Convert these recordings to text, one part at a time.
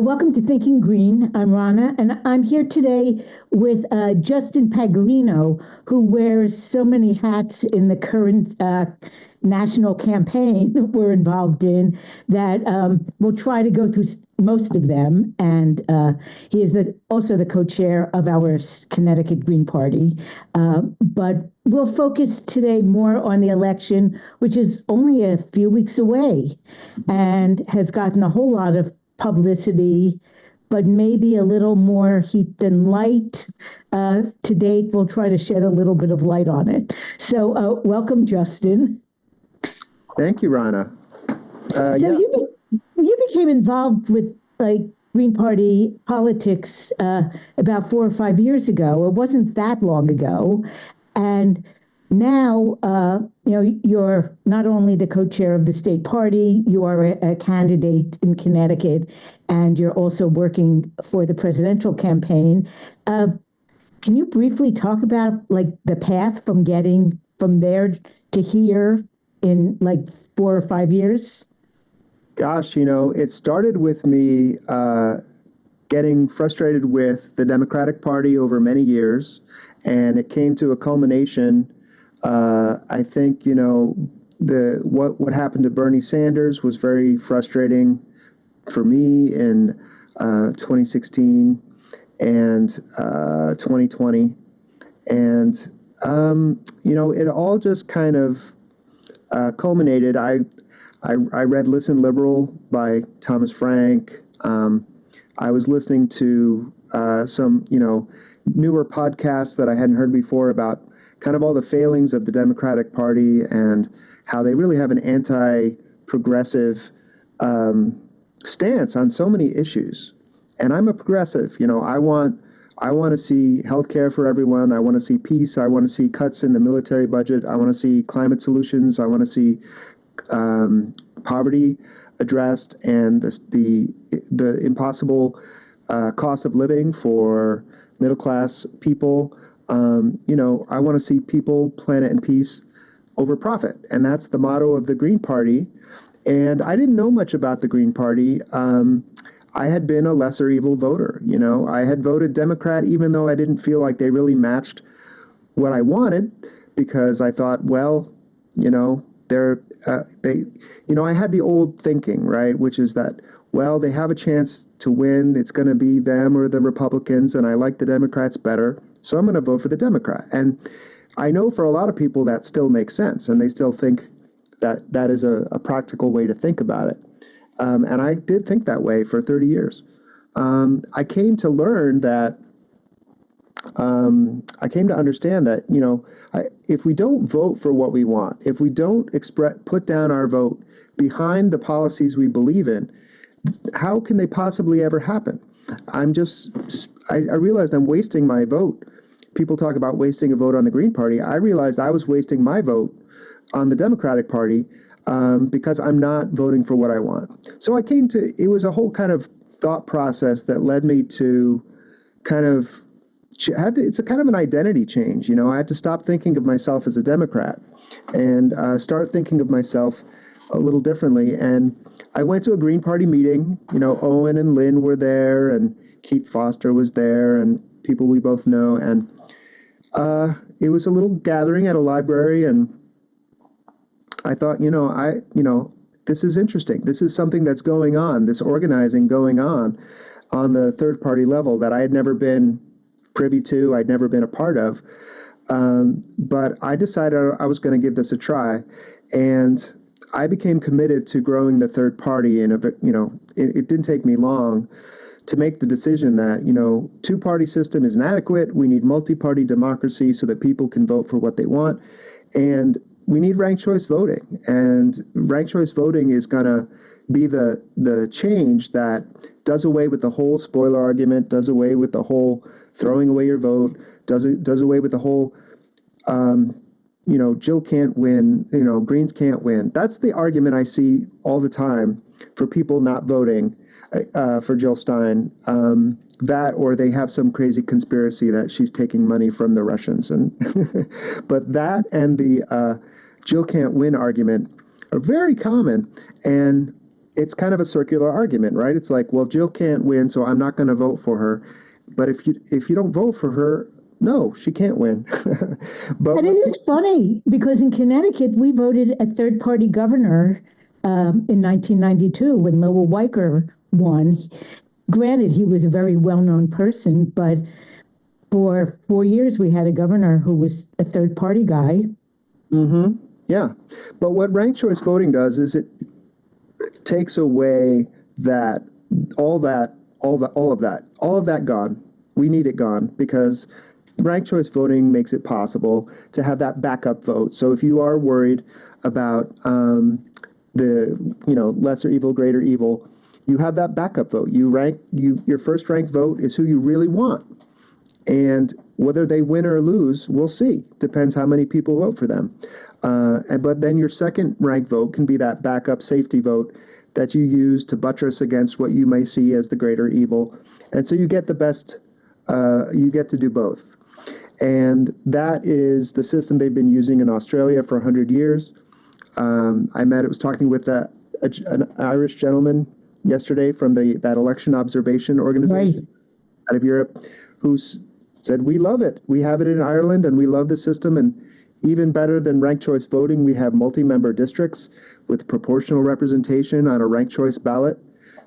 Welcome to Thinking Green. I'm Rana, and I'm here today with Justin Paglino, who wears so many hats in the current national campaign we're involved in that we'll try to go through most of them. And he is also the co-chair of our Connecticut Green Party. But we'll focus today more on the election, which is only a few weeks away and has gotten a whole lot of publicity, but maybe a little more heat than light. To date, we'll try to shed a little bit of light on it. So welcome, Justin. Thank you, Rana. So you became involved with Green Party politics about 4 or 5 years ago. It wasn't that long ago. And now, you're not only the co-chair of the state party, you are a candidate in Connecticut, and you're also working for the presidential campaign. Can you briefly talk about the path from getting from there to here in 4 or 5 years? Gosh, it started with me getting frustrated with the Democratic Party over many years, and it came to a culmination. I think, what happened to Bernie Sanders was very frustrating for me in 2016 and 2020. And, it all just kind of culminated. I read Listen Liberal by Thomas Frank. I was listening to some, newer podcasts that I hadn't heard before about kind of all the failings of the Democratic Party and how they really have an anti-progressive stance on so many issues. And I'm a progressive. I want to see healthcare for everyone. I want to see peace. I want to see cuts in the military budget. I want to see climate solutions. I want to see poverty addressed and the impossible cost of living for middle class people. I want to see people, planet, and peace over profit. And that's the motto of the Green Party. And I didn't know much about the Green Party. I had been a lesser evil voter. I had voted Democrat, even though I didn't feel like they really matched what I wanted, because I thought, well, I had the old thinking, right, which is that, well, they have a chance to win. It's going to be them or the Republicans, and I like the Democrats better, so I'm going to vote for the Democrat. And I know for a lot of people that still makes sense, and they still think that that is a practical way to think about it. And I did think that way for 30 years. I came to learn that, I came to understand that, if we don't vote for what we want, if we don't put down our vote behind the policies we believe in, how can they possibly ever happen? I realized I'm wasting my vote. People talk about wasting a vote on the Green Party. I realized I was wasting my vote on the Democratic Party because I'm not voting for what I want. So it was a whole kind of thought process that led me to it's a kind of an identity change. I had to stop thinking of myself as a Democrat and start thinking of myself a little differently. And I went to a Green Party meeting. Owen and Lynn were there, and Keith Foster was there, and people we both know. And it was a little gathering at a library, and I thought, this is interesting. This is something that's going on, this organizing going on the third party level that I had never been privy to, I'd never been a part of. But I decided I was going to give this a try. And I became committed to growing the third party. And it didn't take me long to make the decision that, two-party system is inadequate. We need multi-party democracy so that people can vote for what they want. And we need ranked choice voting. And ranked choice voting is going to be the change that does away with the whole spoiler argument, does away with the whole throwing away your vote, does away with the whole, Jill can't win, Greens can't win. That's the argument I see all the time for people not voting for Jill Stein. That, or they have some crazy conspiracy that she's taking money from the Russians. And but that and the Jill can't win argument are very common. And it's kind of a circular argument, right? It's like, well, Jill can't win, so I'm not going to vote for her. But if you don't vote for her, no, she can't win. But And it is funny because in Connecticut, we voted a third party governor in 1992 when Lowell Weicker won. Granted, he was a very well known person, but for 4 years, we had a governor who was a third party guy. mm-hmm, yeah. But what ranked choice voting does is it takes away that all that all of that gone. We need it gone because ranked choice voting makes it possible to have that backup vote. So if you are worried about the lesser evil, greater evil, you have that backup vote. Your first ranked vote is who you really want, and whether they win or lose, we'll see. Depends how many people vote for them. But then your second ranked vote can be that backup safety vote that you use to buttress against what you may see as the greater evil. And so you get the best, you get to do both. And that is the system they've been using in Australia for 100 years. I was talking with an Irish gentleman yesterday from that election observation organization out of Europe who said, we love it. We have it in Ireland and we love the system. And even better than ranked choice voting, we have multi-member districts with proportional representation on a ranked choice ballot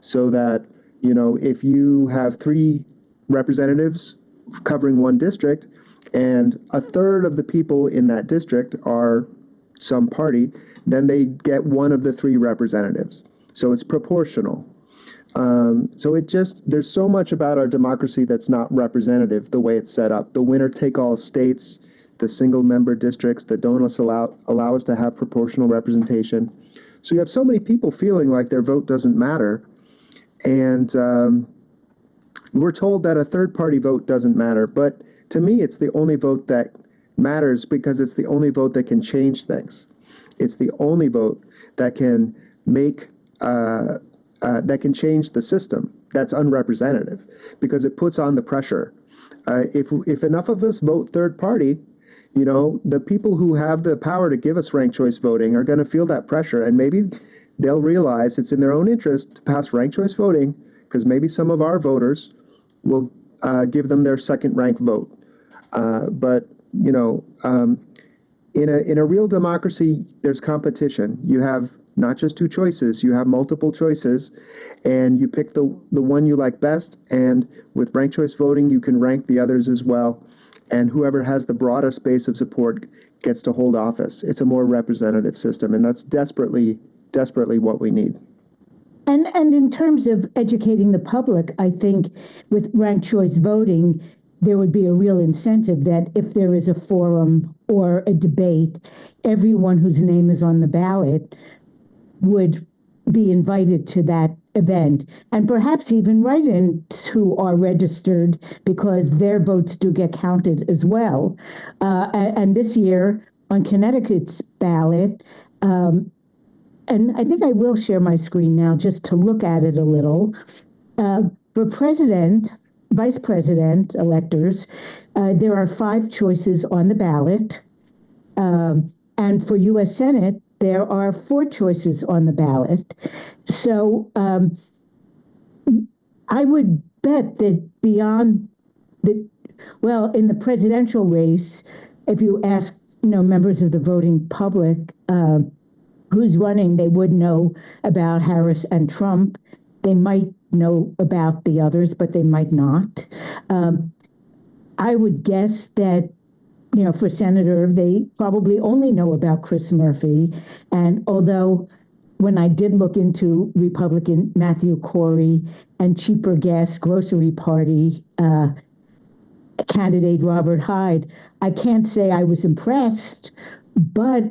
so that, if you have 3 representatives covering one district and a third of the people in that district are some party, then they get one of the 3 representatives. So it's proportional. There's so much about our democracy that's not representative the way it's set up. The winner take all states, the single member districts that don't allow us to have proportional representation. So you have so many people feeling like their vote doesn't matter. And we're told that a third party vote doesn't matter. But to me, it's the only vote that matters because it's the only vote that can change things. It's the only vote that can that can change the system that's unrepresentative because it puts on the pressure. If enough of us vote third party, the people who have the power to give us ranked choice voting are going to feel that pressure, and maybe they'll realize it's in their own interest to pass ranked choice voting because maybe some of our voters will give them their second ranked vote. But in a real democracy, there's competition. You have not just 2 choices, you have multiple choices, and you pick the one you like best. And with ranked choice voting, you can rank the others as well. And whoever has the broadest base of support gets to hold office. It's a more representative system, and that's desperately, desperately what we need. And in terms of educating the public, I think with ranked choice voting, there would be a real incentive that if there is a forum or a debate, everyone whose name is on the ballot would be invited to that event, and perhaps even write-ins who are registered because their votes do get counted as well. And this year on Connecticut's ballot, and I think I will share my screen now just to look at it a little. For president, vice president electors, there are 5 choices on the ballot. And for U.S. Senate, there are 4 choices on the ballot. So I would bet that beyond in the presidential race, if you ask, members of the voting public who's running, they would know about Harris and Trump. They might know about the others, but they might not. I would guess that for senator, they probably only know about Chris Murphy. And although when I did look into Republican Matthew Corey and cheaper gas grocery party candidate Robert Hyde, I can't say I was impressed, but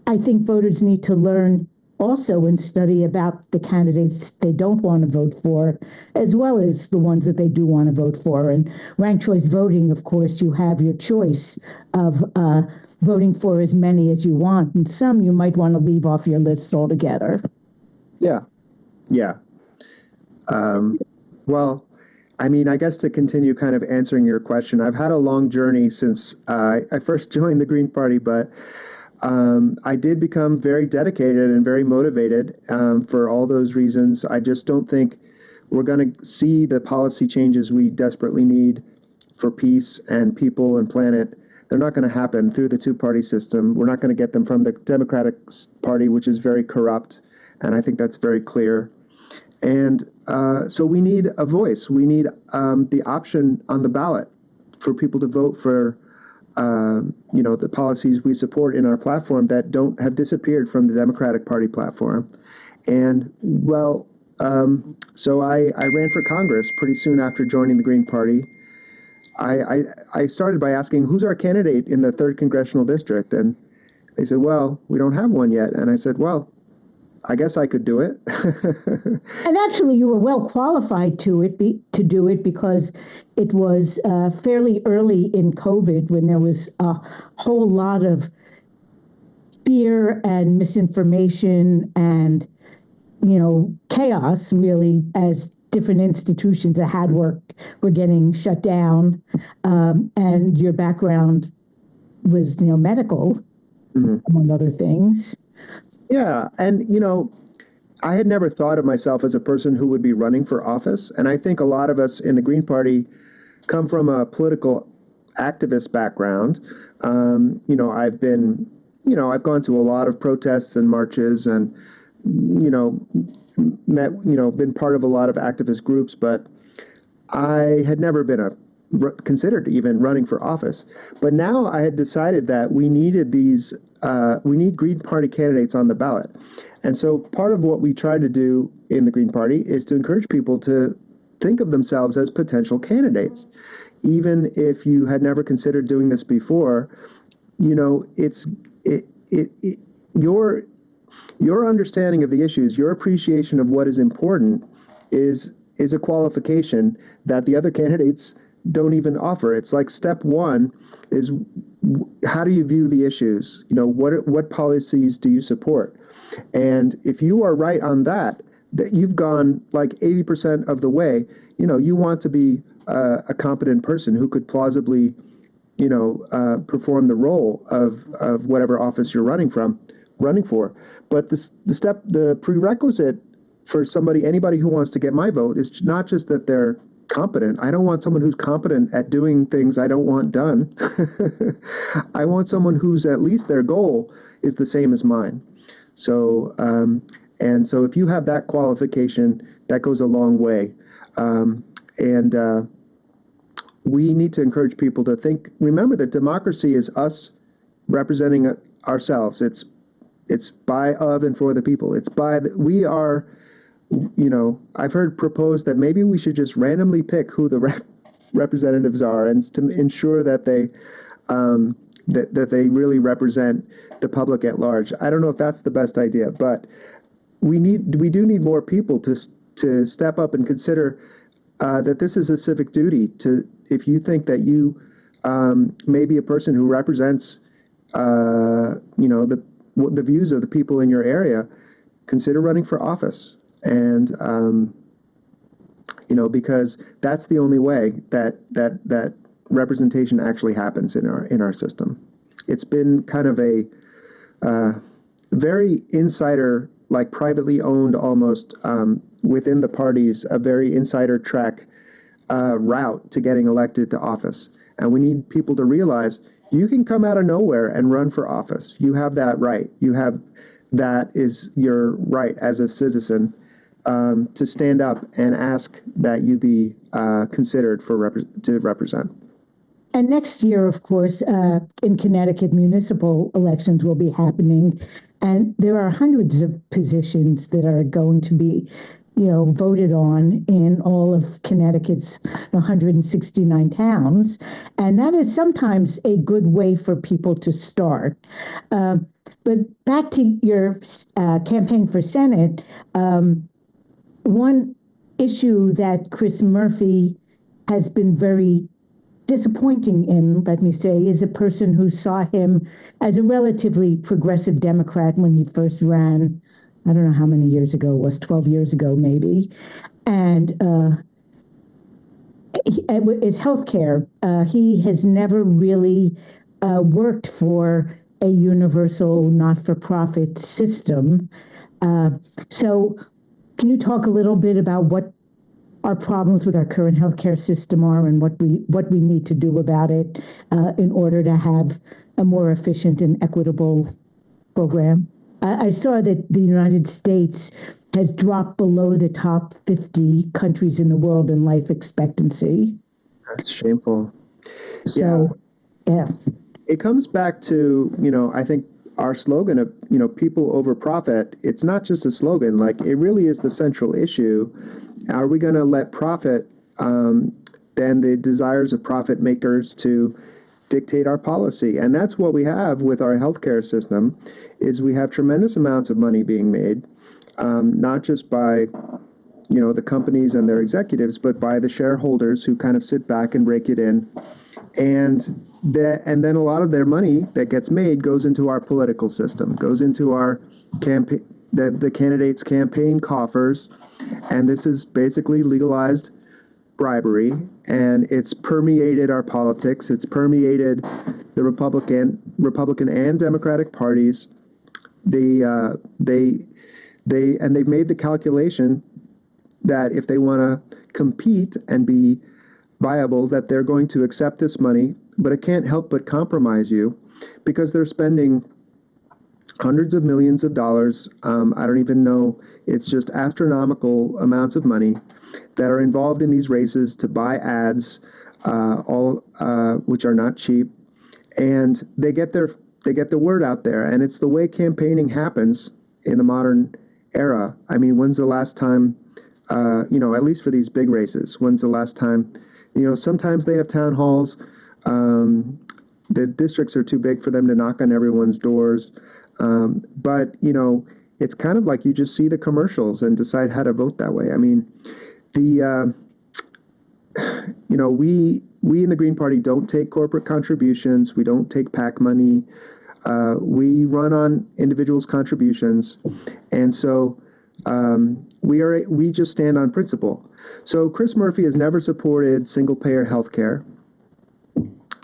I think voters need to learn also and study about the candidates they don't want to vote for, as well as the ones that they do want to vote for. And ranked choice voting, of course, you have your choice of voting for as many as you want, and some you might want to leave off your list altogether. Yeah. Well, I mean, I guess to continue kind of answering your question, I've had a long journey since I first joined the Green Party, but I did become very dedicated and very motivated for all those reasons. I just don't think we're going to see the policy changes we desperately need for peace and people and planet. They're not going to happen through the two-party system. We're not going to get them from the Democratic Party, which is very corrupt, and I think that's very clear. And so we need a voice. We need the option on the ballot for people to vote for, the policies we support in our platform that don't have disappeared from the Democratic Party platform. And so I ran for Congress pretty soon after joining the Green Party. I started by asking, who's our candidate in the 3rd Congressional District? And they said, well, we don't have one yet. And I said, well, I guess I could do it. And actually, you were well qualified to do it because it was fairly early in COVID when there was a whole lot of fear and misinformation and chaos, really, as different institutions that had worked were getting shut down, and your background was medical, among other things. Yeah, and I had never thought of myself as a person who would be running for office, and I think a lot of us in the Green Party come from a political activist background. I've been, I've gone to a lot of protests and marches, and been part of a lot of activist groups, but I had never been considered even running for office. But now I had decided that we needed we need Green Party candidates on the ballot. And so part of what we try to do in the Green Party is to encourage people to think of themselves as potential candidates. Even if you had never considered doing this before, your understanding of the issues, your appreciation of what is important is a qualification that the other candidates don't even offer. It's like step one is, how do you view the issues? What policies do you support? And if you are right on that you've gone like 80% of the way. You want to be a competent person who could plausibly, perform the role of whatever office you're running for. But the prerequisite for anybody who wants to get my vote is not just that they're competent. I don't want someone who's competent at doing things I don't want done. I want someone whose at least their goal is the same as mine. So, and so if you have that qualification, that goes a long way. We need to encourage people to remember that democracy is us representing ourselves. It's by, of, and for the people. We are, I've heard proposed that maybe we should just randomly pick who the representatives are, and to ensure that they that they really represent the public at large. I don't know if that's the best idea, but we do need more people to step up and consider that this is a civic duty. If you think that you may be a person who represents the views of the people in your area, consider running for office. And because that's the only way that representation actually happens in our system. It's been kind of a very insider, like privately owned almost, within the parties, a very insider track route to getting elected to office. And we need people to realize you can come out of nowhere and run for office. You have that right. That is your right as a citizen, to stand up and ask that you be considered to represent. And next year, of course, in Connecticut, municipal elections will be happening, and there are hundreds of positions that are going to be, voted on in all of Connecticut's 169 towns, and that is sometimes a good way for people to start. But back to your campaign for Senate, one issue that Chris Murphy has been very disappointing in, let me say, is a person who saw him as a relatively progressive Democrat when he first ran. I don't know how many years ago it was, 12 years ago maybe. And is healthcare. He has never really worked for a universal not-for-profit system. Uh, so can you talk a little bit about what our problems with our current healthcare system are and what we need to do about it in order to have a more efficient and equitable program? I saw that the United States has dropped below the top 50 countries in the world in life expectancy. That's shameful. So, yeah. It comes back to, I think our slogan of, people over profit. It's not just a slogan, like it really is the central issue. Are we going to let profit, then the desires of profit makers to dictate our policy? And that's what we have with our healthcare system, is we have tremendous amounts of money being made, not just by, the companies and their executives, but by the shareholders who kind of sit back and rake it in. And then a lot of their money that gets made goes into our political system, goes into our campaign, the candidates' campaign coffers, and this is basically legalized bribery, and it's permeated our politics. It's permeated the Republican and Democratic parties. They've made the calculation that if they want to compete and be viable, that they're going to accept this money, but it can't help but compromise you because they're spending hundreds of millions of dollars. I don't even know. It's just astronomical amounts of money that are involved in these races to buy ads, which are not cheap, and they get the word out there. And it's the way campaigning happens in the modern era. I mean, when's the last time? At least for these big races, when's the last time? Sometimes they have town halls. The districts are too big for them to knock on everyone's doors. But it's kind of like you just see the commercials and decide how to vote that way. I mean, we in the Green Party don't take corporate contributions. We don't take PAC money. We run on individuals' contributions. And so we just stand on principle. So Chris Murphy has never supported single-payer healthcare.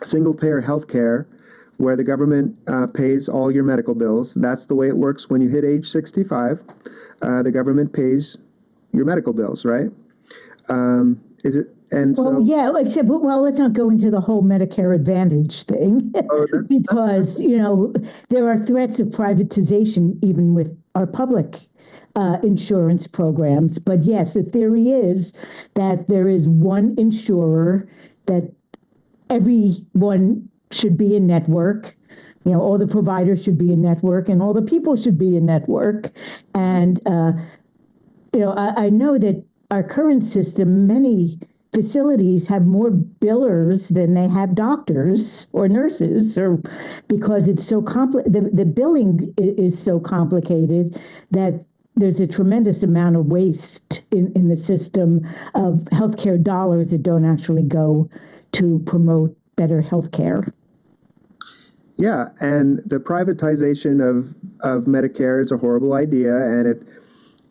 Single-payer healthcare, where the government pays all your medical bills. That's the way it works when you hit age 65. The government pays your medical bills, right? Is it? And well, so, yeah, except, well, let's not go into the whole Medicare Advantage thing because, there are threats of privatization even with our public insurance programs. But yes, the theory is that there is one insurer, that everyone should be a network. All the providers should be a network and all the people should be a network. And, I know that our current system, many facilities have more billers than they have doctors or nurses, or because it's so the billing is so complicated that there's a tremendous amount of waste in the system of healthcare dollars that don't actually go to promote better healthcare. Yeah, and the privatization of Medicare is a horrible idea, and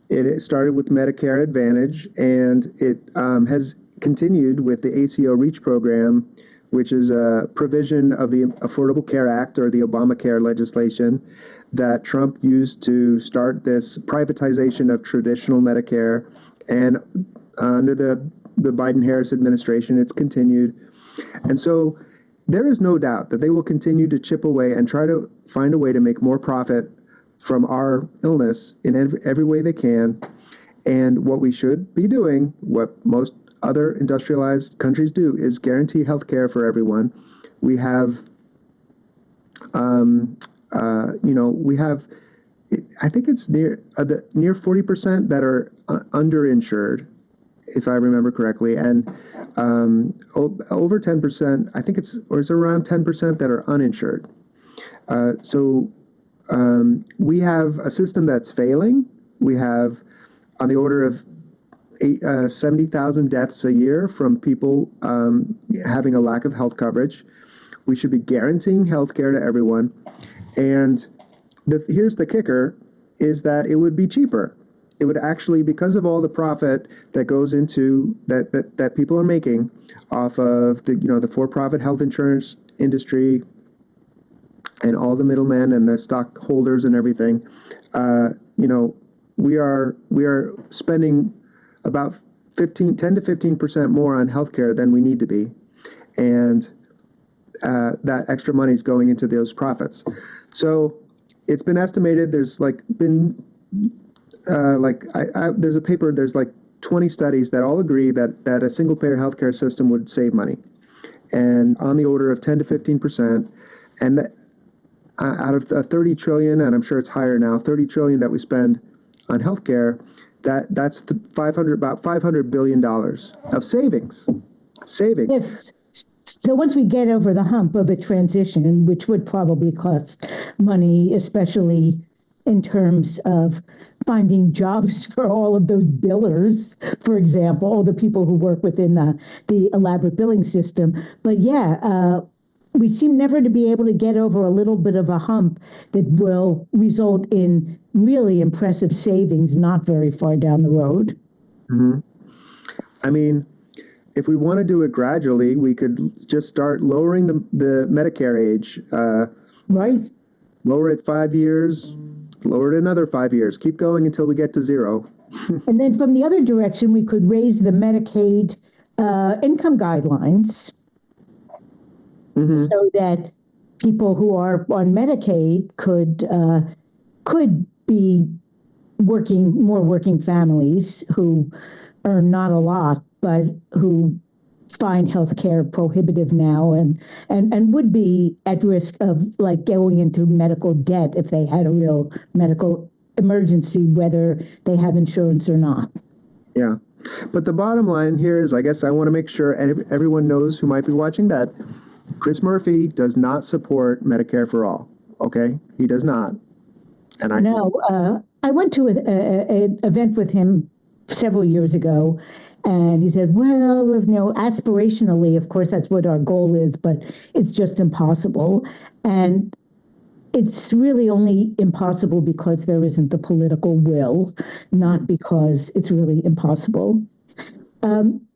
it started with Medicare Advantage, and it has continued with the ACO REACH program, which is a provision of the Affordable Care Act, or the Obamacare legislation, that Trump used to start this privatization of traditional Medicare. And under the Biden-Harris administration, it's continued. And so there is no doubt that they will continue to chip away and try to find a way to make more profit from our illness in every way they can. And what we should be doing, what most other industrialized countries do, is guarantee health care for everyone. We have, I think it's near 40% that are underinsured, if I remember correctly, and over 10%, I think it's around 10% that are uninsured. So we have a system that's failing. We have on the order of 70,000 deaths a year from people having a lack of health coverage. We should be guaranteeing health care to everyone. And here's the kicker, is that it would be cheaper. It would actually, because of all the profit that goes into that people are making off of the for-profit health insurance industry, and all the middlemen and the stockholders and everything, you know, we are spending about 10 to 15% more on healthcare than we need to be, and that extra money is going into those profits. So it's been estimated. There's like been there's a paper. There's like 20 studies that all agree that a single payer healthcare system would save money, and on the order of 10 to 15%, and that, out of the 30 trillion, and I'm sure it's higher now, 30 trillion that we spend on healthcare, that's the 500 about $500 billion of savings. Savings. Yes. So once we get over the hump of a transition, which would probably cost money, especially in terms of finding jobs for all of those billers, for example, all the people who work within the elaborate billing system. But yeah, we seem never to be able to get over a little bit of a hump that will result in really impressive savings not very far down the road. Mm-hmm. I mean, if we want to do it gradually, we could just start lowering the Medicare age. Right. Lower it 5 years, lower it another 5 years. Keep going until we get to zero. And then from the other direction, we could raise the Medicaid income guidelines so that people who are on Medicaid could be working families who earn not a lot, but who find healthcare prohibitive now and would be at risk of like going into medical debt if they had a real medical emergency, whether they have insurance or not. Yeah. But the bottom line here is, I guess I want to make sure everyone knows who might be watching that Chris Murphy does not support Medicare for all. Okay? He does not. And I went to an event with him several years ago, and he said, well, aspirationally, of course, that's what our goal is, but it's just impossible. And it's really only impossible because there isn't the political will, not because it's really impossible.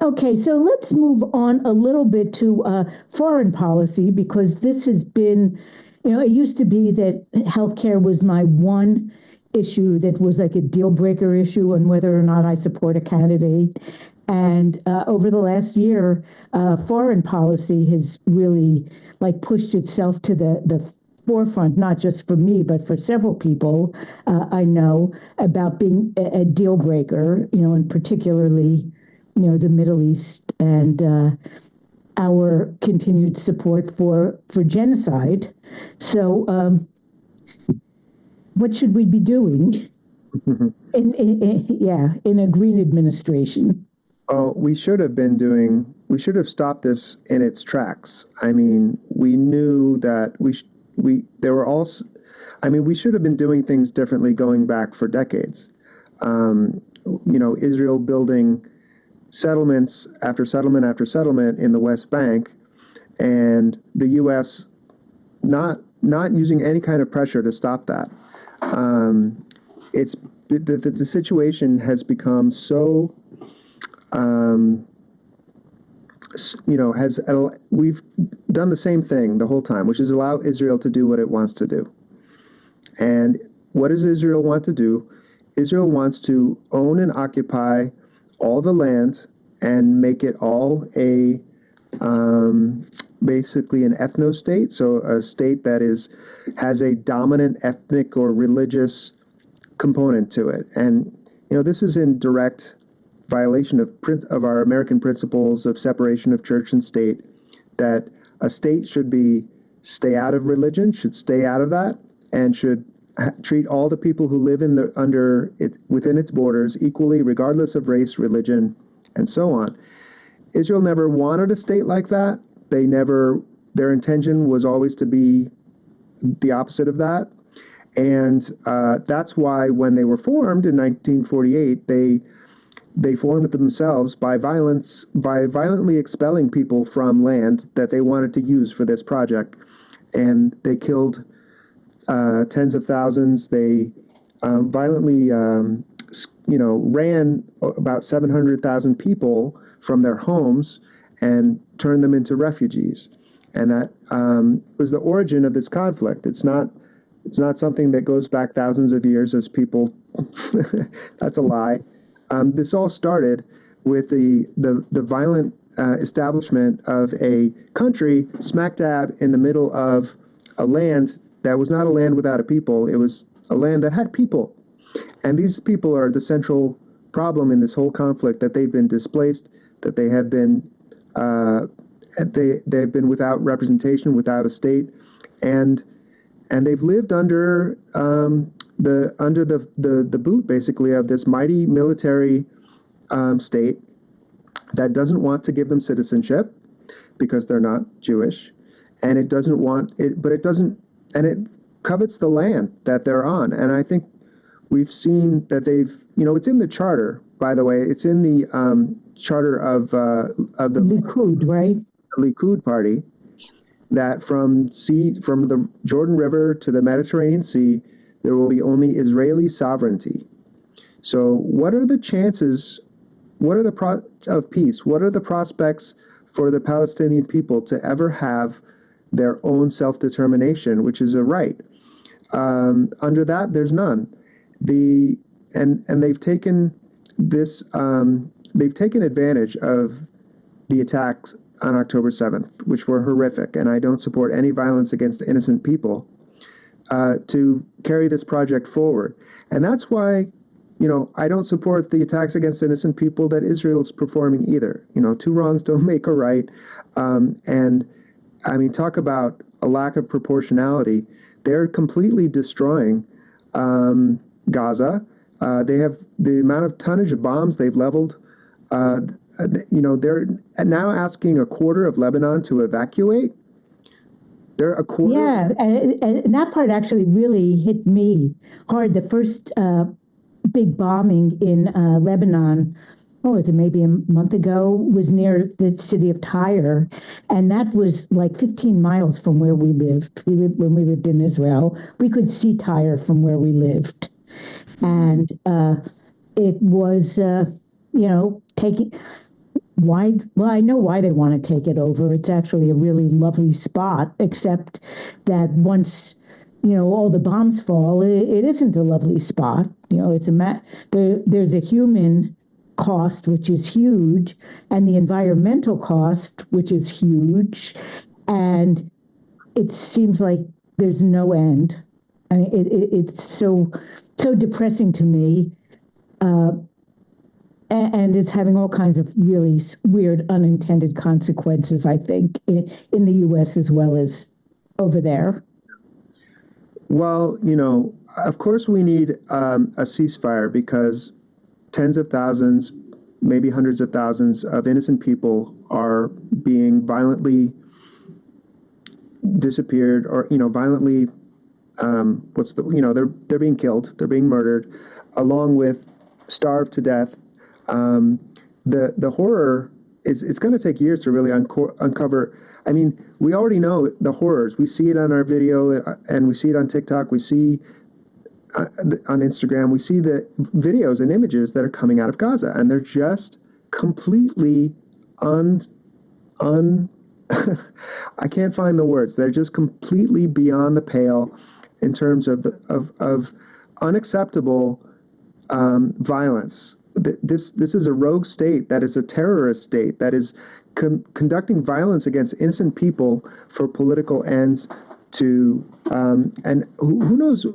Okay, so let's move on a little bit to foreign policy, because this has been, it used to be that healthcare was my one issue that was like a deal breaker issue on whether or not I support a candidate. And over the last year, foreign policy has really like pushed itself to the forefront, not just for me, but for several people I know, about being a deal breaker, and particularly, the Middle East and our continued support for genocide. So what should we be doing in a green administration? Oh, we should have stopped this in its tracks. I mean, we knew that we should have been doing things differently going back for decades. Israel building settlements after settlement after settlement in the West Bank, and the U.S. not using any kind of pressure to stop that. It's the situation has become so. We've done the same thing the whole time, which is allow Israel to do what it wants to do. And what does Israel want to do? Israel wants to own and occupy all the land and make it all basically an ethno state, so a state that has a dominant ethnic or religious component to it. And this is in direct violation of our American principles of separation of church and state, that a state should stay out of religion, should stay out of that, and should treat all the people who live within its borders equally, regardless of race, religion, and so on. Israel never wanted a state like that. Their intention was always to be the opposite of that. And that's why when they were formed in 1948, they formed themselves by violently expelling people from land that they wanted to use for this project. And they killed tens of thousands. They violently, ran about 700,000 people from their homes and turned them into refugees. and that was the origin of this conflict. It's not something that goes back thousands of years, as people. That's a lie. This all started with the violent establishment of a country smack dab in the middle of a land that was not a land without a people. It was a land that had people, and these people are the central problem in this whole conflict. That they've been displaced, that they have been they've been without representation, without a state, and they've lived under the boot, basically, of this mighty military state that doesn't want to give them citizenship because they're not Jewish, and it doesn't want it, but it doesn't, and it covets the land that they're on. And I think we've seen that they've, it's in the charter, by the way, it's in the charter of the Likud, right? Likud party, that from the Jordan River to the Mediterranean Sea, there will be only Israeli sovereignty. So what are the chances, what are the of peace? What are the prospects for the Palestinian people to ever have their own self-determination, which is a right? Under that, there's none. And they've taken this, they've taken advantage of the attacks on October 7th, which were horrific, and I don't support any violence against innocent people, to carry this project forward. And that's why, I don't support the attacks against innocent people that Israel's performing either. Two wrongs don't make a right. And I mean, talk about a lack of proportionality. They're completely destroying Gaza. They have the amount of tonnage of bombs they've leveled. They're now asking a quarter of Lebanon to evacuate. They're a quarter. Yeah, and that part actually really hit me hard. The first big bombing in Lebanon, was it maybe a month ago, was near the city of Tyre, and that was like 15 miles from where we lived. When we lived in Israel, we could see Tyre from where we lived, and it was, taking. Why? Well, I know why they want to take it over. It's actually a really lovely spot, except that once, all the bombs fall, it isn't a lovely spot. It's there's a human cost, which is huge, and the environmental cost, which is huge, and it seems like there's no end. I mean, it's so depressing to me. And it's having all kinds of really weird unintended consequences, I think, in the U.S. as well as over there. Well, of course we need a ceasefire, because tens of thousands, maybe hundreds of thousands of innocent people are being violently disappeared, or violently they're being killed, they're being murdered, along with starved to death. The horror is, it's going to take years to really uncover. I mean, we already know the horrors. We see it on our video, and we see it on TikTok. We see on Instagram. We see the videos and images that are coming out of Gaza, and they're just completely I can't find the words. They're just completely beyond the pale in terms of unacceptable violence. This is a rogue state, that is a terrorist state, that is conducting violence against innocent people for political ends. And who knows?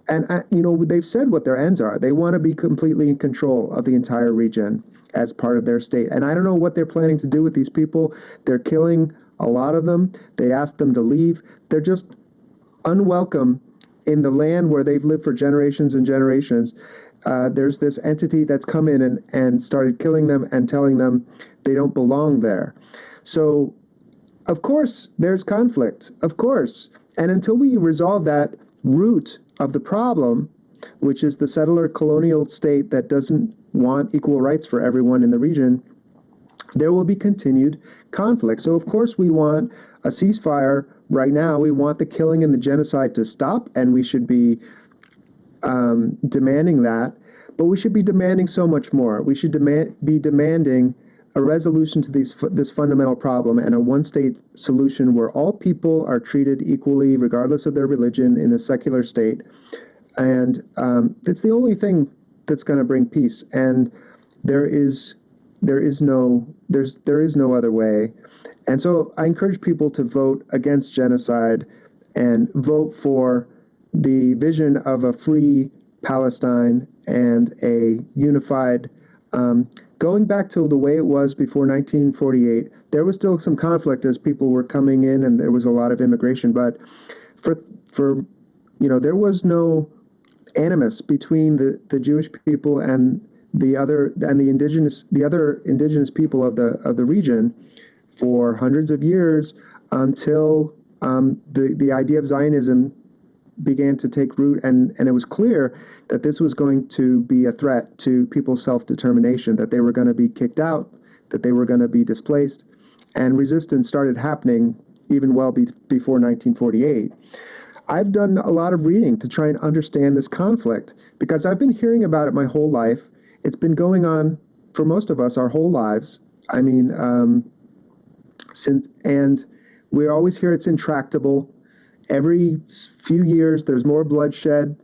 And they've said what their ends are. They want to be completely in control of the entire region as part of their state. And I don't know what they're planning to do with these people. They're killing a lot of them. They asked them to leave. They're just unwelcome in the land where they've lived for generations and generations. There's this entity that's come in and started killing them and telling them they don't belong there. So, of course, there's conflict, of course. And until we resolve that root of the problem, which is the settler colonial state that doesn't want equal rights for everyone in the region, there will be continued conflict. So, of course, we want a ceasefire right now. We want the killing and the genocide to stop, and we should be demanding that, but we should be demanding so much more. We should be demanding a resolution to this fundamental problem and a one-state solution where all people are treated equally, regardless of their religion, in a secular state. And it's the only thing that's going to bring peace. And there is no other way. And so I encourage people to vote against genocide and vote for the vision of a free Palestine and a unified, going back to the way it was before 1948. There was still some conflict as people were coming in, and there was a lot of immigration. But for there was no animus between the Jewish people and the other indigenous people of the region for hundreds of years, until the idea of Zionism began to take root, and it was clear that this was going to be a threat to people's self-determination, that they were going to be kicked out, that they were going to be displaced, and resistance started happening even well before 1948. I've done a lot of reading to try and understand this conflict because I've been hearing about it my whole life. It's been going on for most of us our whole lives. I mean, and we always hear it's intractable. Every few years, there's more bloodshed,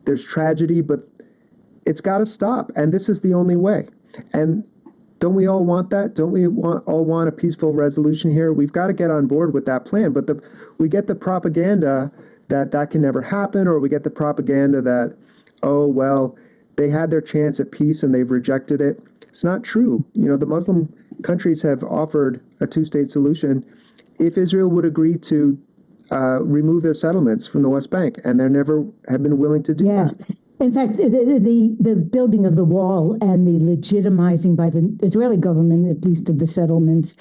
there's tragedy, but it's got to stop. And this is the only way. And don't we all want that? Don't we all want a peaceful resolution here? We've got to get on board with that plan. But we get the propaganda that can never happen, or we get the propaganda that, oh, well, they had their chance at peace and they've rejected it. It's not true. The Muslim countries have offered a two-state solution if Israel would agree to remove their settlements from the West Bank, and they never have been willing to do that. In fact, the building of the wall and the legitimizing by the Israeli government, at least of the settlements,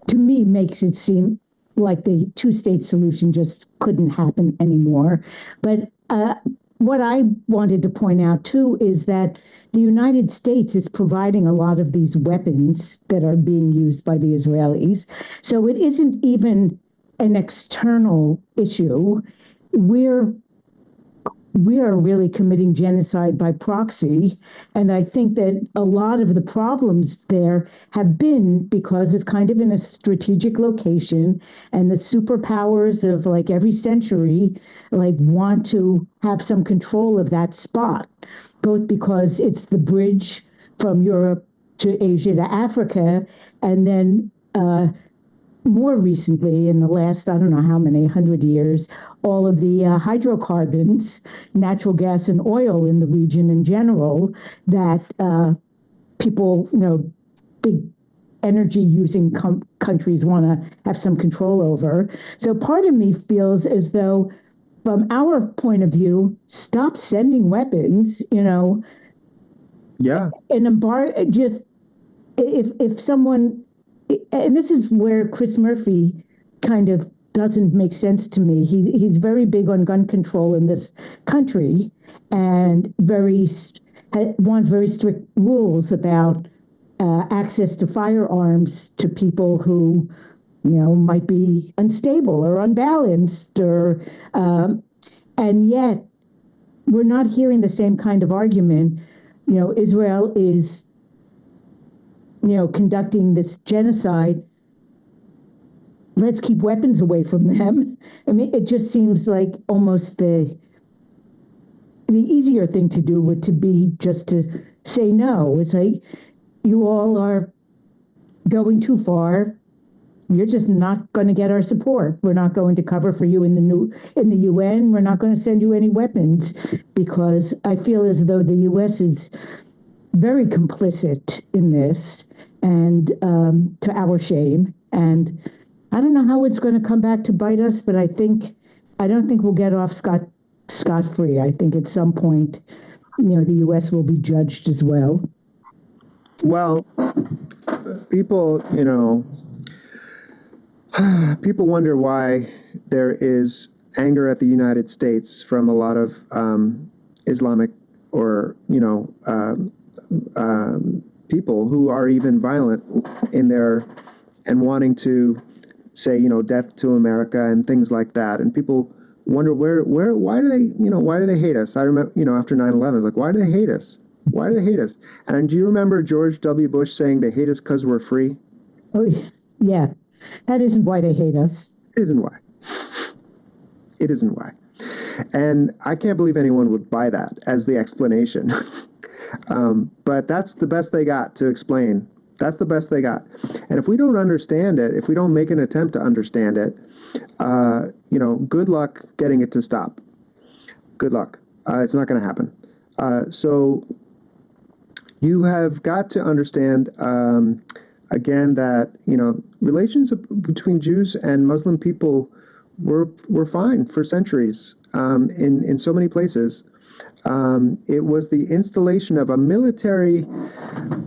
to me makes it seem like the two-state solution just couldn't happen anymore. But what I wanted to point out, too, is that the United States is providing a lot of these weapons that are being used by the Israelis. So it isn't even an external issue. We are really committing genocide by proxy. And I think that a lot of the problems there have been because it's kind of in a strategic location, and the superpowers of like every century want to have some control of that spot, both because it's the bridge from Europe to Asia to Africa, and then more recently, in the last, I don't know how many, 100 years, all of the hydrocarbons, natural gas and oil in the region in general, that people, big energy-using countries want to have some control over. So part of me feels as though, from our point of view, stop sending weapons, Yeah. and just, if someone, and this is where Chris Murphy kind of doesn't make sense to me. He's very big on gun control in this country, and wants very strict rules about access to firearms to people who, might be unstable or unbalanced, and yet we're not hearing the same kind of argument. Israel is conducting this genocide. Let's keep weapons away from them. I mean, it just seems like almost the easier thing to do would to be just to say no. It's like, you all are going too far. You're just not going to get our support. We're not going to cover for you in the UN. We're not going to send you any weapons, because I feel as though the US is very complicit in this, and to our shame. And I don't know how it's going to come back to bite us, but I don't think we'll get off scot-free. I think at some point, the U.S. will be judged as well. Well, people wonder why there is anger at the United States from a lot of Islamic or people who are even violent in their and wanting to say death to America and things like that. And people wonder why do they hate us? I remember after 9/11, it's like, why do they hate us? Why do they hate us? And do you remember George W. Bush saying they hate us because we're free? Oh, yeah. That isn't why they hate us. It isn't why. It isn't why. And I can't believe anyone would buy that as the explanation. But that's the best they got to explain. That's the best they got. And if we don't understand it, if we don't make an attempt to understand it, good luck getting it to stop. Good luck. It's not going to happen. So you have got to understand, again, that, relations between Jews and Muslim people were fine for centuries in so many places. It was the installation of a military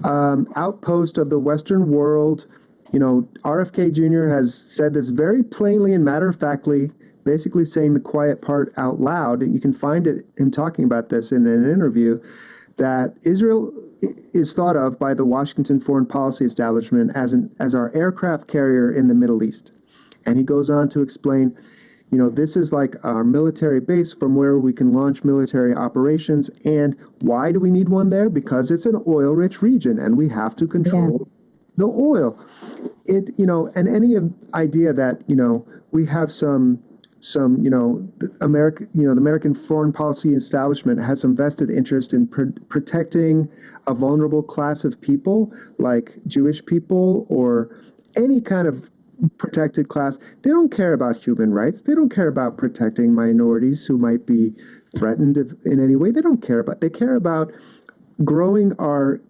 outpost of the Western world. RFK Jr. has said this very plainly and matter-of-factly, basically saying the quiet part out loud. And you can find him talking about this in an interview, that Israel is thought of by the Washington foreign policy establishment as our aircraft carrier in the Middle East. And he goes on to explain, this is like our military base from where we can launch military operations. And why do we need one there? Because it's an oil-rich region and we have to control the oil. And any idea that, we have the American foreign policy establishment has some vested interest in protecting a vulnerable class of people like Jewish people or any kind of protected class. They don't care about human rights. They don't care about protecting minorities who might be threatened in any way. They care about growing our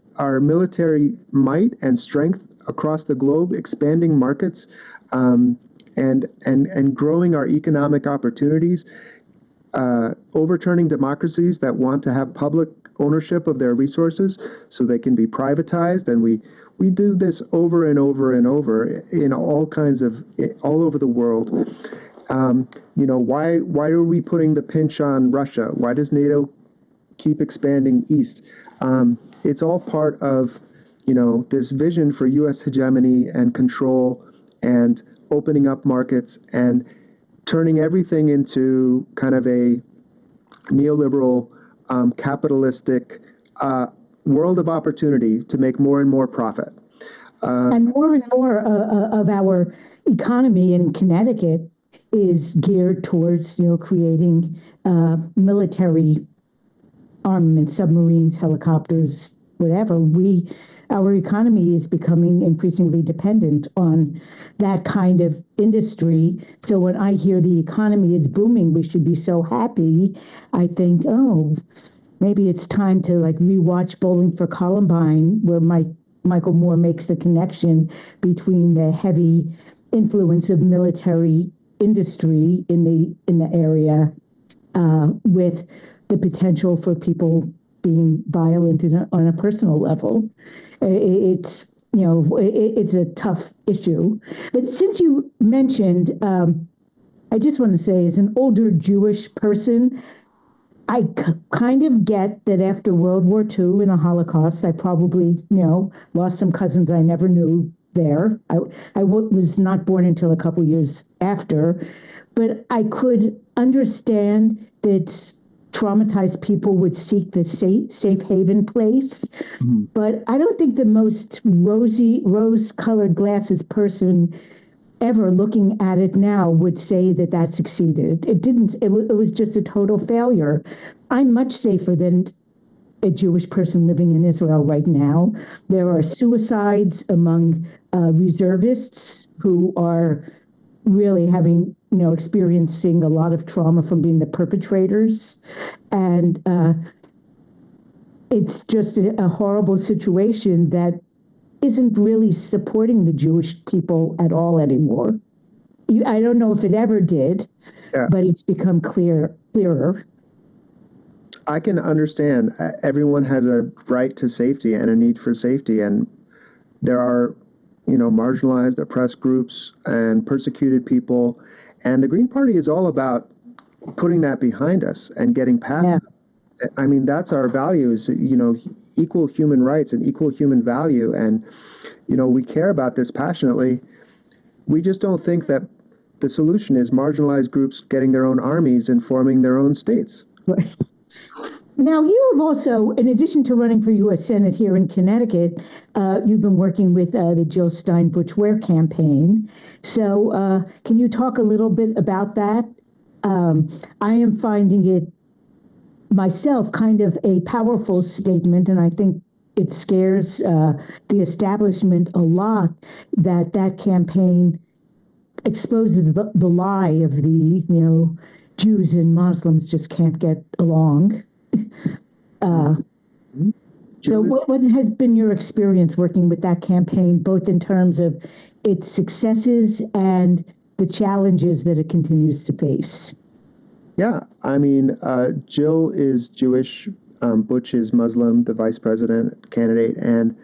military might and strength across the globe, expanding markets, and growing our economic opportunities, overturning democracies that want to have public ownership of their resources so they can be privatized. And we do this over and over and over in all over the world. Why are we putting the pinch on Russia? Why does NATO keep expanding east? It's all part of, this vision for U.S. hegemony and control and opening up markets and turning everything into kind of a neoliberal, capitalistic world of opportunity to make more and more profit. And more of our economy in Connecticut is geared towards, creating military armament, submarines, helicopters, whatever. Our economy is becoming increasingly dependent on that kind of industry. So when I hear the economy is booming, we should be so happy. I think, oh, maybe it's time to rewatch Bowling for Columbine, where Michael Moore makes the connection between the heavy influence of military industry in the area with the potential for people being violent on a personal level. It's it's a tough issue. But since you mentioned, I just want to say, as an older Jewish person, I kind of get that after World War II and the Holocaust, I probably, lost some cousins I never knew there. I was not born until a couple years after, but I could understand that traumatized people would seek the safe haven place. Mm-hmm. But I don't think the most rose-colored glasses person ever looking at it now would say that succeeded. It didn't. It was just a total failure. I'm much safer than a Jewish person living in Israel right now. There are suicides among reservists who are really experiencing a lot of trauma from being the perpetrators. And it's just a horrible situation that isn't really supporting the Jewish people at all anymore. I don't know if it ever did, but it's become clearer. I can understand. Everyone has a right to safety and a need for safety, and there are, marginalized, oppressed groups and persecuted people, and the Green Party is all about putting that behind us and getting past it. I mean, that's our values, equal human rights and equal human value, and we care about this passionately. We just don't think that the solution is marginalized groups getting their own armies and forming their own states. Right. Now, you have also, in addition to running for U.S. Senate here in Connecticut, you've been working with the Jill Stein Ware campaign. So can you talk a little bit about that? I am finding it myself kind of a powerful statement, and I think it scares the establishment a lot that that campaign exposes the lie of Jews and Muslims just can't get along. So what has been your experience working with that campaign, both in terms of its successes and the challenges that it continues to face? Yeah, I mean, Jill is Jewish, Butch is Muslim, the vice president candidate, and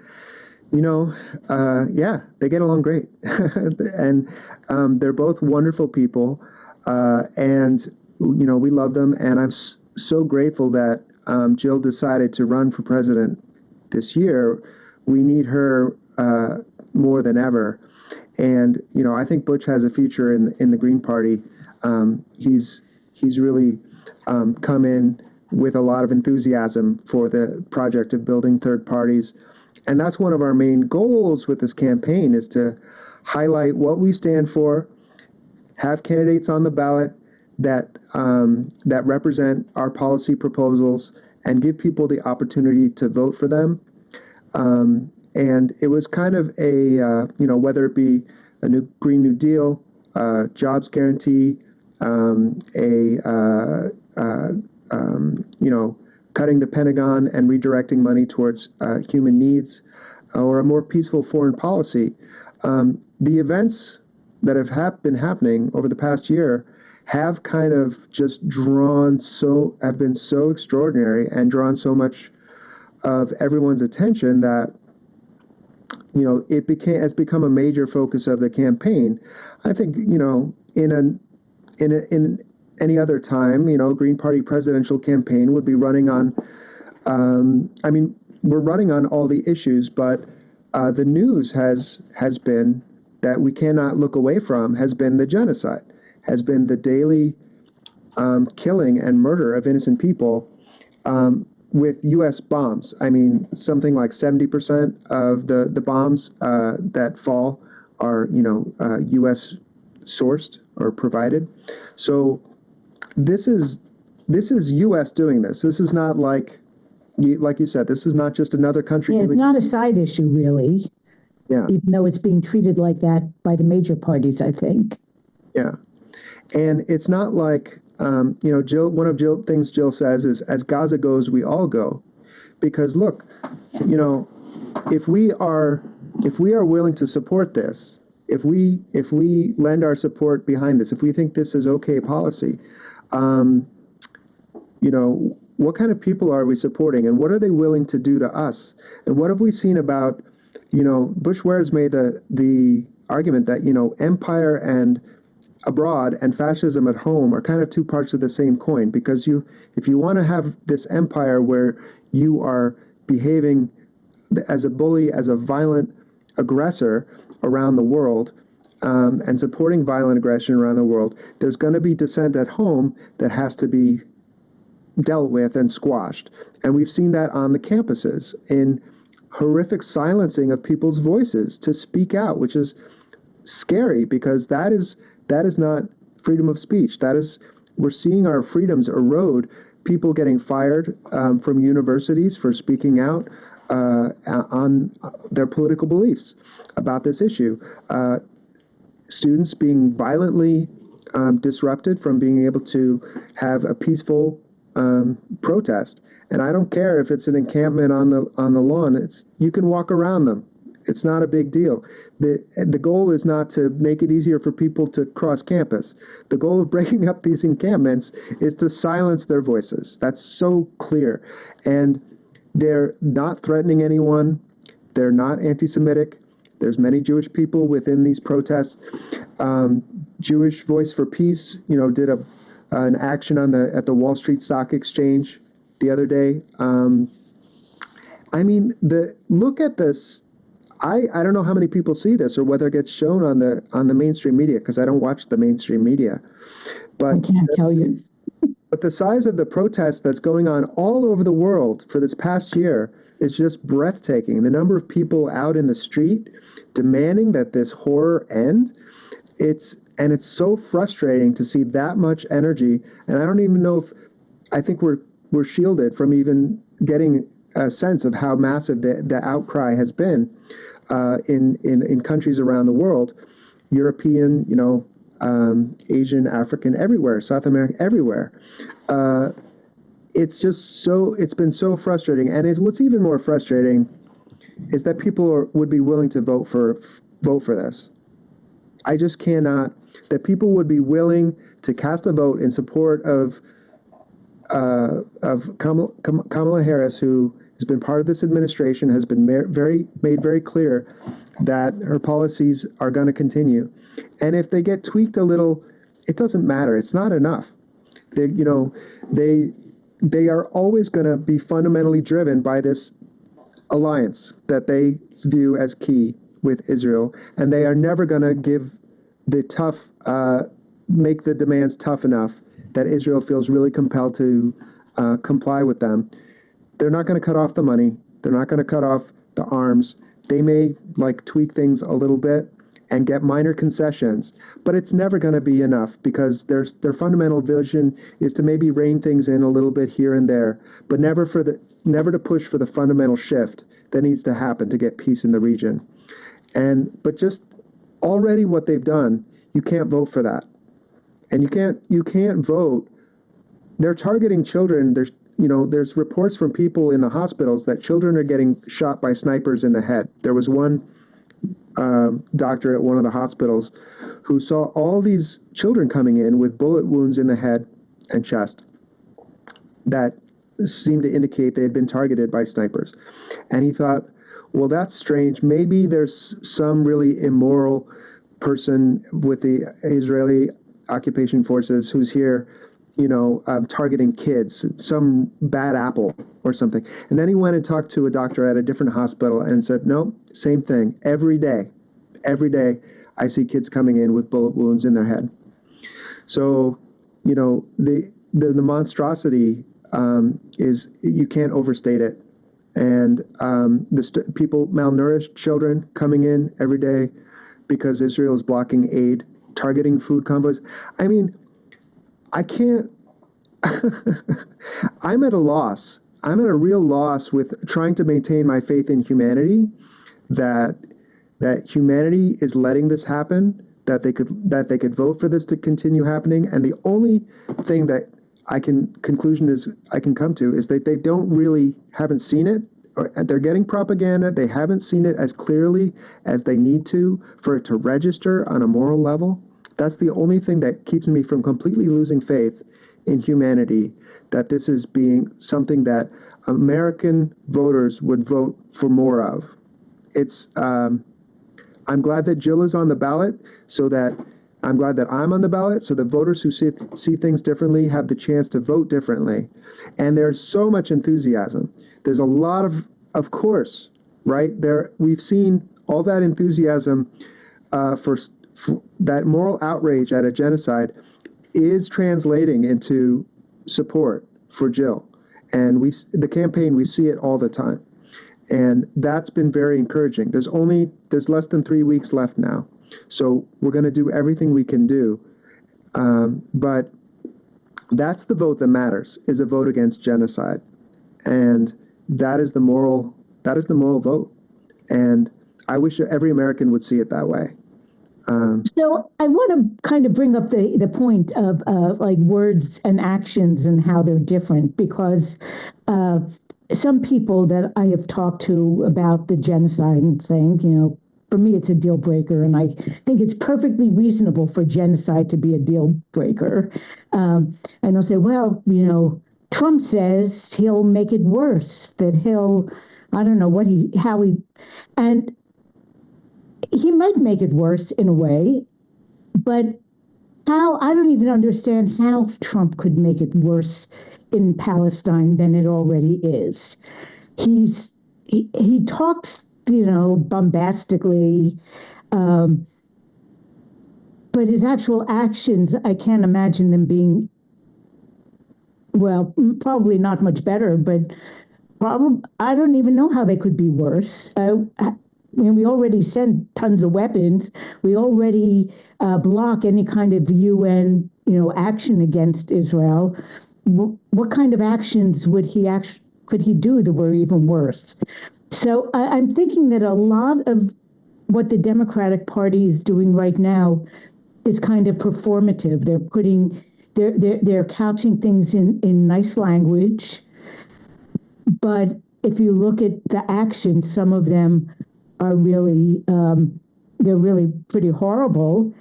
yeah, they get along great, and they're both wonderful people, and we love them, and I'm so grateful that Jill decided to run for president this year. We need her more than ever, and I think Butch has a future in the Green Party. He's really come in with a lot of enthusiasm for the project of building third parties. And that's one of our main goals with this campaign, is to highlight what we stand for, have candidates on the ballot that represent our policy proposals, and give people the opportunity to vote for them. And it was kind of a, whether it be a new Green New Deal, jobs guarantee, cutting the Pentagon and redirecting money towards human needs, or a more peaceful foreign policy. The events that have been happening over the past year have kind of just have been so extraordinary and drawn so much of everyone's attention that has become a major focus of the campaign. I think in any other time, Green Party presidential campaign would be running on, we're running on all the issues, but the news has been that we cannot look away from, has been the genocide, has been the daily killing and murder of innocent people with U.S. bombs. I mean, something like 70% of the bombs that fall are, U.S. sourced or provided. So this is U.S. doing this. This is not like you said, this is not just another country. Yeah, it's not a side issue, really. Yeah. Even though it's being treated like that by the major parties, I think. Yeah. And it's not like, Jill, one of things Jill says is, as Gaza goes, we all go. Because look, if we are willing to support this, if we lend our support behind this, if we think this is okay policy, what kind of people are we supporting, and what are they willing to do to us? And what have we seen about, Bush Ware's made the argument that, empire and abroad and fascism at home are kind of two parts of the same coin, because if you want to have this empire where you are behaving as a bully, as a violent aggressor around the world, and supporting violent aggression around the world, there's going to be dissent at home that has to be dealt with and squashed. And we've seen that on the campuses in horrific silencing of people's voices to speak out, which is scary, because that is not freedom of speech. We're seeing our freedoms erode, people getting fired from universities for speaking out on their political beliefs about this issue. Students being violently disrupted from being able to have a peaceful protest. And I don't care if it's an encampment on the lawn. You can walk around them. It's not a big deal. The goal is not to make it easier for people to cross campus. The goal of breaking up these encampments is to silence their voices. That's so clear. And they're not threatening anyone. They're not anti-Semitic. There's many Jewish people within these protests. Jewish Voice for Peace, did an action at the Wall Street Stock Exchange the other day. Look at this. I don't know how many people see this or whether it gets shown on the mainstream media, because I don't watch the mainstream media. But I can't tell you. But the size of the protest that's going on all over the world for this past year is just breathtaking. The number of people out in the street demanding that this horror end, it's so frustrating to see that much energy. And I don't even know if I think we're shielded from even getting a sense of how massive the outcry has been in countries around the world, European, Asian, African, everywhere, South America, everywhere. Uh, it's been so frustrating. And what's even more frustrating is that people would be willing to vote for this. I just cannot, that people would be willing to cast a vote in support of Kamala Harris, who has been part of this administration, has been made very clear that her policies are going to continue. And if they get tweaked a little, it doesn't matter. It's not enough. They, you know, they are always going to be fundamentally driven by this alliance that they view as key with Israel, and they are never going to make the demands tough enough that Israel feels really compelled to comply with them. They're not going to cut off the money. They're not going to cut off the arms. They may tweak things a little bit and get minor concessions, but it's never going to be enough because their fundamental vision is to maybe rein things in a little bit here and there, but never to push for the fundamental shift that needs to happen to get peace in the region. But just already what they've done, you can't vote for that. And you can't vote. They're targeting children. There's reports from people in the hospitals that children are getting shot by snipers in the head. There was one doctor at one of the hospitals who saw all these children coming in with bullet wounds in the head and chest that seemed to indicate they had been targeted by snipers. And he thought, well, that's strange. Maybe there's some really immoral person with the Israeli occupation forces who's here, targeting kids, some bad apple or something. And then he went and talked to a doctor at a different hospital and said, no, same thing. Every day, I see kids coming in with bullet wounds in their head. So, the monstrosity is, you can't overstate it. And people, malnourished children coming in every day because Israel is blocking aid, targeting food convoys. I mean, I can't, I'm at a loss. I'm at a real loss with trying to maintain my faith in humanity, that humanity is letting this happen, that they could vote for this to continue happening. And the only thing that I can come to is that they haven't seen it, or they're getting propaganda. They haven't seen it as clearly as they need to for it to register on a moral level. That's the only thing that keeps me from completely losing faith in humanity, that this is being something that American voters would vote for more of. I'm glad that Jill is on the ballot, I'm glad that I'm on the ballot, so the voters who see things differently have the chance to vote differently. And there's so much enthusiasm. There's a lot of course, right? We've seen all that enthusiasm for that moral outrage at a genocide is translating into support for Jill. And the campaign, we see it all the time. And that's been very encouraging. There's less than 3 weeks left now. So we're going to do everything we can do. But that's the vote that matters, is a vote against genocide. And that is the moral vote. And I wish every American would see it that way. So I want to kind of bring up the point of words and actions and how they're different, because some people that I have talked to about the genocide and saying, for me, it's a deal breaker. And I think it's perfectly reasonable for genocide to be a deal breaker. And they'll say, well, Trump says he'll make it worse, that I don't know and he might make it worse in a way, but I don't even understand how Trump could make it worse in Palestine than it already is. He talks, bombastically, but his actual actions, I can't imagine them being Well, probably not much better, but probably I don't even know how they could be worse. I mean, we already send tons of weapons. We already block any kind of UN, action against Israel. What kind of actions would he actually could he do that were even worse? So I'm thinking that a lot of what the Democratic Party is doing right now is kind of performative. They're couching things in nice language, but if you look at the actions, some of them are really they're really pretty horrible.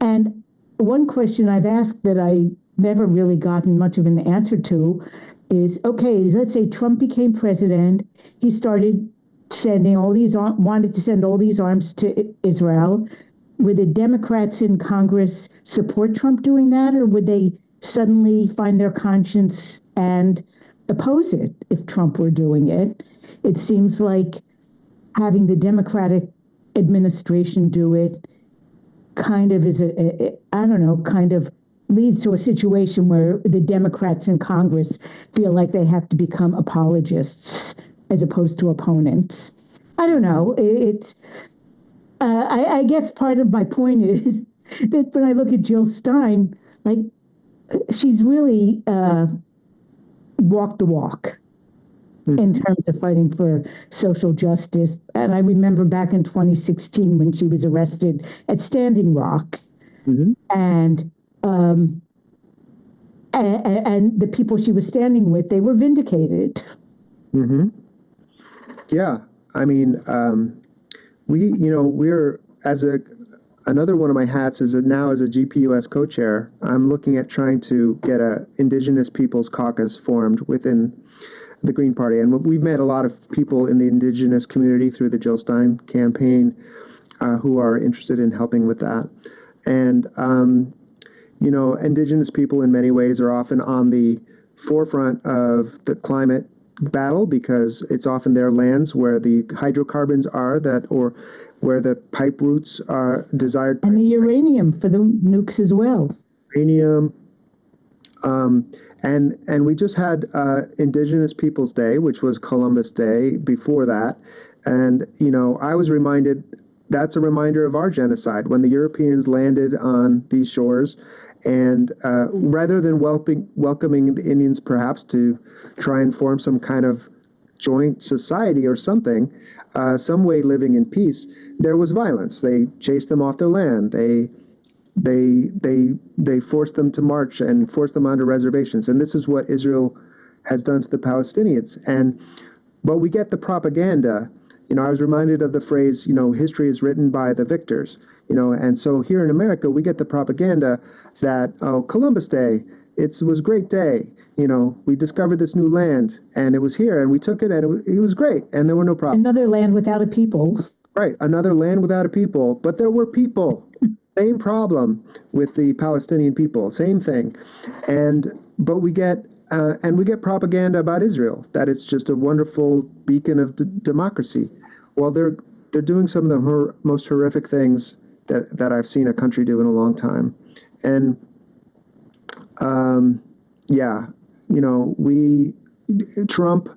And one question I've asked that I never really gotten much of an answer to is, okay, let's say Trump became president. He started sending all these, wanted to send all these arms to Israel. Would the Democrats in Congress support Trump doing that, or would they suddenly find their conscience and oppose it if Trump were doing it? It seems like having the Democratic administration do it kind of is I don't know, kind of leads to a situation where the Democrats in Congress feel like they have to become apologists as opposed to opponents. I don't know. I guess part of my point is that when I look at Jill Stein, like she's really walked the walk in terms of fighting for social justice. And I remember back in 2016 when she was arrested at Standing Rock, and and the people she was standing with, they were vindicated. Yeah, I mean, we're as a another one of my hats is now as a GPUS co-chair. I'm looking at trying to get a Indigenous Peoples Caucus formed within the Green Party, and we've met a lot of people in the Indigenous community through the Jill Stein campaign who are interested in helping with that. And Indigenous people in many ways are often on the forefront of the climate battle because it's often their lands where the hydrocarbons are or where the pipe routes are desired. And the uranium for the nukes as well. Uranium. And we just had Indigenous Peoples Day, which was Columbus Day before that. And, I was reminded that's a reminder of our genocide when the Europeans landed on these shores. And rather than welcoming the Indians perhaps to try and form some kind of joint society or something, some way living in peace, there was violence. They chased them off their land. They forced them to march and forced them onto reservations. And this is what Israel has done to the Palestinians. But we get the propaganda. I was reminded of the phrase, history is written by the victors. And so here in America, we get the propaganda that, Columbus Day, it was a great day. We discovered this new land and it was here and we took it and it was great and there were no problems. Another land without a people. Right, another land without a people, but there were people. Same problem with the Palestinian people, same thing. But we get propaganda about Israel, that it's just a wonderful beacon of democracy. Well, they're doing some of the most horrific things that I've seen a country do in a long time. And Trump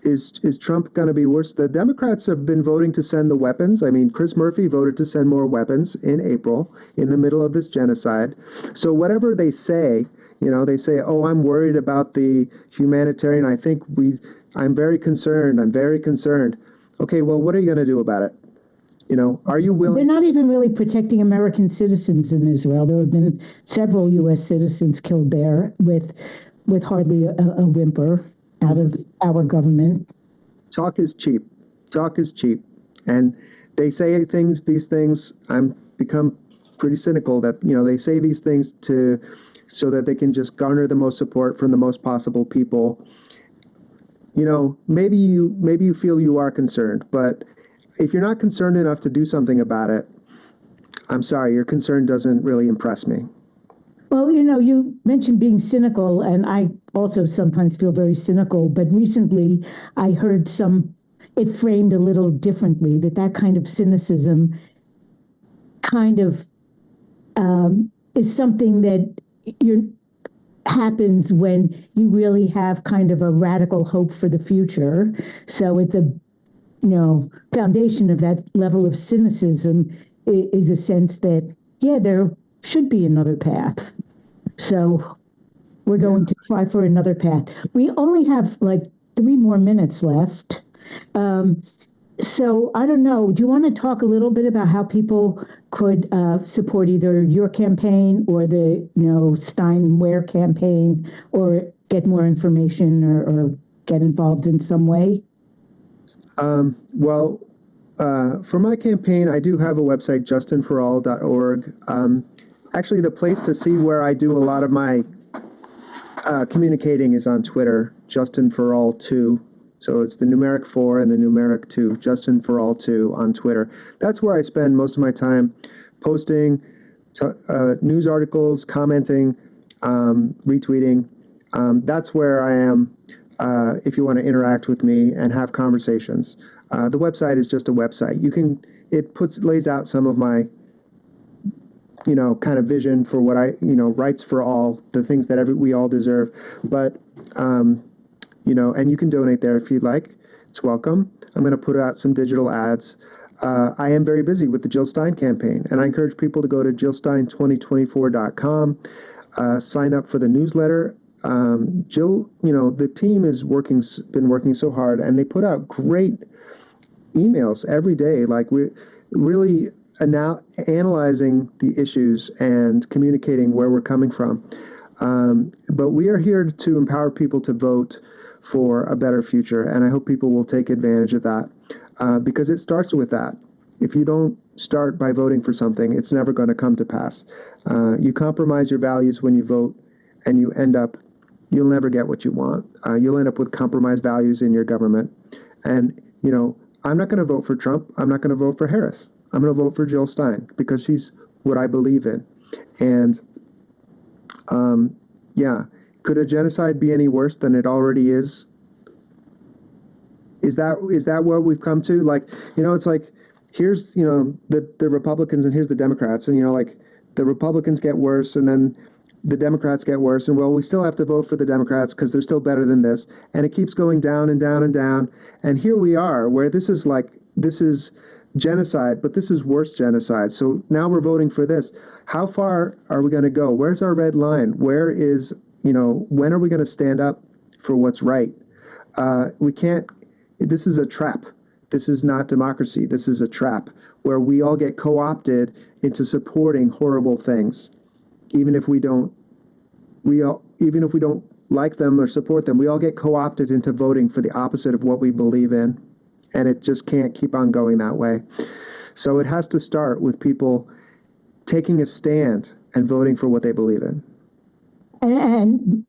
is Trump going to be worse? The Democrats have been voting to send the weapons. I mean, Chris Murphy voted to send more weapons in April in the middle of this genocide. So whatever they say, they say, "Oh, I'm worried about the humanitarian. I'm very concerned. I'm very concerned." Okay, well, what are you going to do about it? Are you willing? They're not even really protecting American citizens in Israel. There have been several U.S. citizens killed there with hardly a whimper out of our government. Talk is cheap. Talk is cheap. And they say these things, I'm become pretty cynical that, they say these things so that they can just garner the most support from the most possible people. Maybe you feel you are concerned, but if you're not concerned enough to do something about it, I'm sorry, your concern doesn't really impress me. Well, you mentioned being cynical, and I also sometimes feel very cynical, but recently I heard it framed a little differently, that kind of cynicism kind of is something that happens when you really have kind of a radical hope for the future. So at the foundation of that level of cynicism is a sense that, yeah, there should be another path. So we're going to try for another path. We only have like 3 more minutes left. Um, so I don't know. Do you want to talk a little bit about how people could support either your campaign or the Stein Ware campaign, or get more information, or get involved in some way? Well, for my campaign, I do have a website, justinforall.org. Actually, the place to see where I do a lot of my communicating is on Twitter, justinforall2. So it's the numeric 4 and the numeric 2, justinforall2 on Twitter. That's where I spend most of my time posting news articles, commenting, retweeting. That's where I am if you want to interact with me and have conversations. The website is just a website. It lays out some of my kind of vision for what rights for all, the things that we all deserve. But, and you can donate there if you'd like. It's welcome. I'm going to put out some digital ads. I am very busy with the Jill Stein campaign, and I encourage people to go to jillstein2024.com, sign up for the newsletter. Jill, the team been working so hard, and they put out great emails every day. Like, we're really now analyzing the issues and communicating where we're coming from. But we are here to empower people to vote for a better future, and I hope people will take advantage of that, because it starts with that. If you don't start by voting for something, it's never going to come to pass. You compromise your values when you vote, and you'll never get what you want. You'll end up with compromised values in your government. And, I'm not going to vote for Trump. I'm not going to vote for Harris. I'm going to vote for Jill Stein because she's what I believe in. And, could a genocide be any worse than it already is? Is that what we've come to? Like, it's like, here's, the Republicans and here's the Democrats. And, like, the Republicans get worse and then the Democrats get worse. And, well, we still have to vote for the Democrats because they're still better than this. And it keeps going down and down and down. And here we are where this is genocide, but this is worse genocide. So now we're voting for this. How far are we going to go? Where's our red line? Where is, when are we going to stand up for what's right? We can't, this is a trap. This is not democracy. This is a trap where we all get co-opted into supporting horrible things. Even if we don't like them or support them, we all get co-opted into voting for the opposite of what we believe in. And it just can't keep on going that way. So it has to start with people taking a stand and voting for what they believe in. And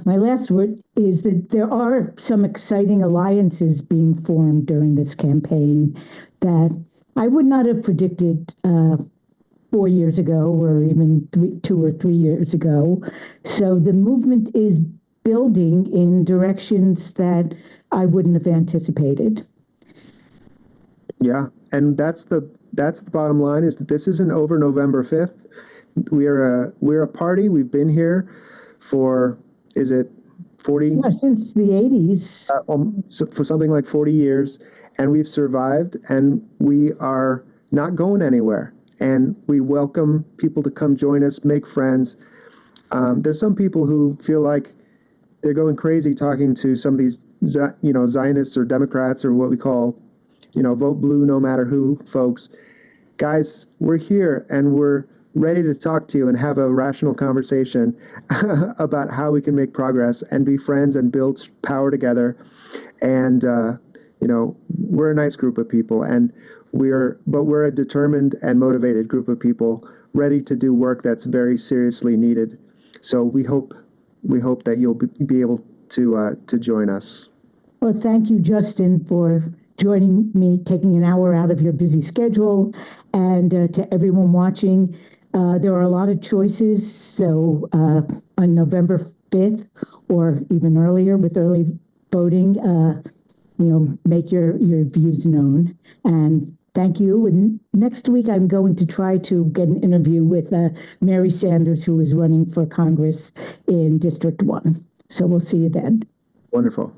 my last word is that there are some exciting alliances being formed during this campaign that I would not have predicted 4 years ago, or even 2 or 3 years ago. So the movement is building in directions that I wouldn't have anticipated. Yeah, and that's the bottom line. Is this isn't over November 5th. We're a party. We've been here for, is it 40? Yeah, since the 80s. So for something like 40 years, and we've survived, and we are not going anywhere. And we welcome people to come join us, make friends. There's some people who feel like they're going crazy talking to some of these, Zionists or Democrats or what we call, vote blue no matter who folks. Guys, we're here and we're ready to talk to you and have a rational conversation about how we can make progress and be friends and build power together. And, we're a nice group of people, and we're a determined and motivated group of people ready to do work that's very seriously needed. So we hope that you'll be able to join us. Well, thank you, Justin, for joining me, taking an hour out of your busy schedule, and to everyone watching. There are a lot of choices. So on November 5th, or even earlier with early voting, make your views known. And Thank you. And next week, I'm going to try to get an interview with Mary Sanders, who is running for Congress in District 1. So we'll see you then. Wonderful.